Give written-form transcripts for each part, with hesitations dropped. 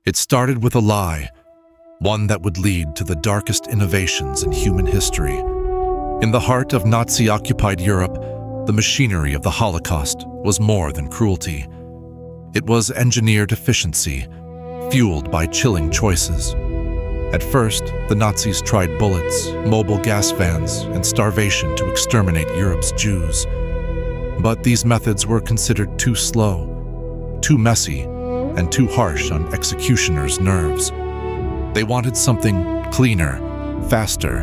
It started with a lie, one that would lead to the darkest innovations in human history. In the heart of Nazi-occupied Europe, the machinery of the Holocaust was more than cruelty. It was engineered efficiency, fueled by chilling choices. At first, the Nazis tried bullets, mobile gas vans, and starvation to exterminate Europe's Jews. But these methods were considered too slow, too messy, and too harsh on executioners' nerves. They wanted something cleaner, faster,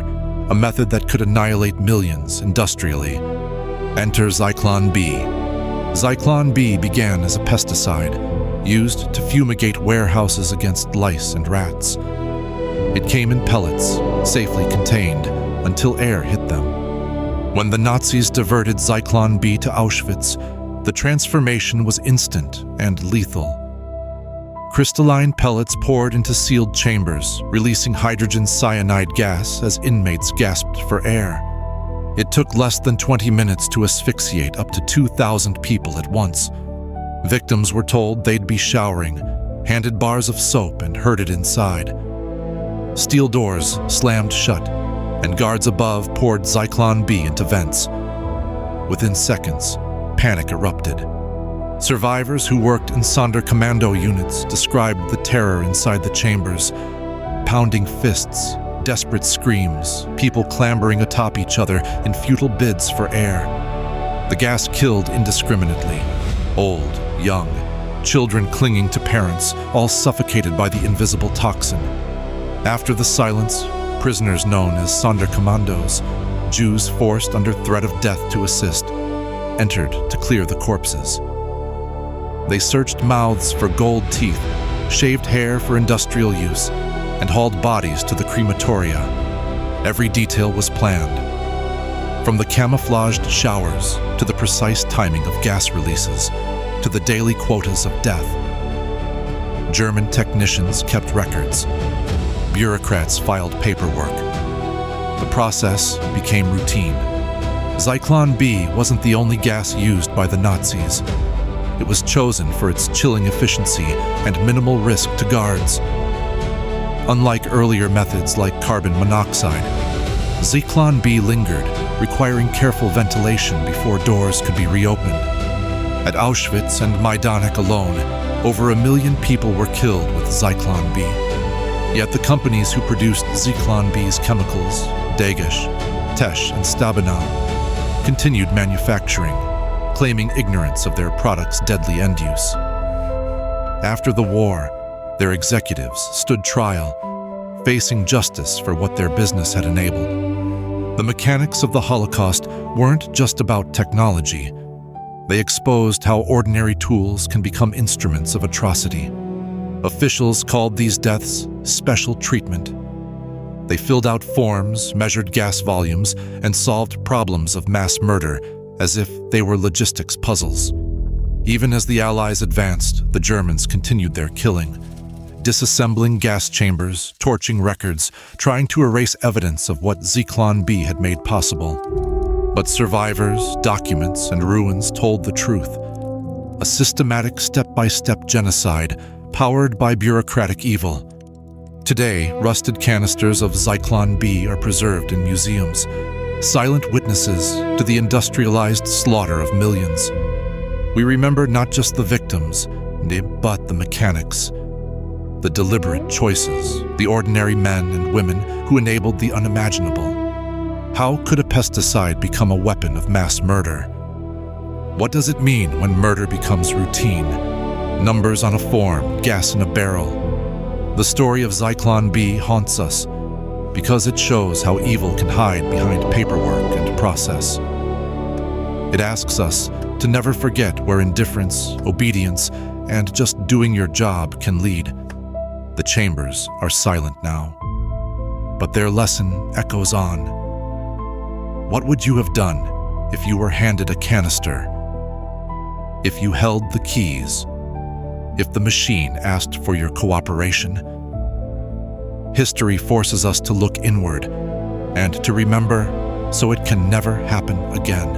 a method that could annihilate millions industrially. Enter Zyklon B. Zyklon B began as a pesticide, used to fumigate warehouses against lice and rats. It came in pellets, safely contained, until air hit them. When the Nazis diverted Zyklon B to Auschwitz, the transformation was instant and lethal. Crystalline pellets poured into sealed chambers, releasing hydrogen cyanide gas as inmates gasped for air. It took less than 20 minutes to asphyxiate up to 2,000 people at once. Victims were told they'd be showering, handed bars of soap, and herded inside. Steel doors slammed shut, and guards above poured Zyklon B into vents. Within seconds, panic erupted. Survivors who worked in Sonderkommando units described the terror inside the chambers: pounding fists, desperate screams, people clambering atop each other in futile bids for air. The gas killed indiscriminately. Old, young, children clinging to parents, all suffocated by the invisible toxin. After the silence, prisoners known as Sonderkommandos, Jews forced under threat of death to assist, entered to clear the corpses. They searched mouths for gold teeth, shaved hair for industrial use, and hauled bodies to the crematoria. Every detail was planned, from the camouflaged showers to the precise timing of gas releases to the daily quotas of death. German technicians kept records. Bureaucrats filed paperwork. The process became routine. Zyklon B wasn't the only gas used by the Nazis. It was chosen for its chilling efficiency and minimal risk to guards. Unlike earlier methods like carbon monoxide, Zyklon B lingered, requiring careful ventilation before doors could be reopened. At Auschwitz and Majdanek alone, over 1 million people were killed with Zyklon B. Yet the companies who produced Zyklon B's chemicals, Dagish, Tesh, and Stabenow, continued manufacturing, claiming ignorance of their product's deadly end use. After the war, their executives stood trial, facing justice for what their business had enabled. The mechanics of the Holocaust weren't just about technology. They exposed how ordinary tools can become instruments of atrocity. Officials called these deaths special treatment. They filled out forms, measured gas volumes, and solved problems of mass murder as if they were logistics puzzles. Even as the Allies advanced, the Germans continued their killing, disassembling gas chambers, torching records, trying to erase evidence of what Zyklon B had made possible. But survivors, documents, and ruins told the truth. A systematic step-by-step genocide powered by bureaucratic evil. Today, rusted canisters of Zyklon B are preserved in museums, silent witnesses to the industrialized slaughter of millions. We remember not just the victims, but the mechanics, the deliberate choices, the ordinary men and women who enabled the unimaginable. How could a pesticide become a weapon of mass murder? What does it mean when murder becomes routine? Numbers on a form, gas in a barrel. The story of Zyklon B haunts us because it shows how evil can hide behind paperwork and process. It asks us to never forget where indifference, obedience, and just doing your job can lead. The chambers are silent now, but their lesson echoes on. What would you have done if you were handed a canister? If you held the keys? If the machine asked for your cooperation? History forces us to look inward and to remember so it can never happen again.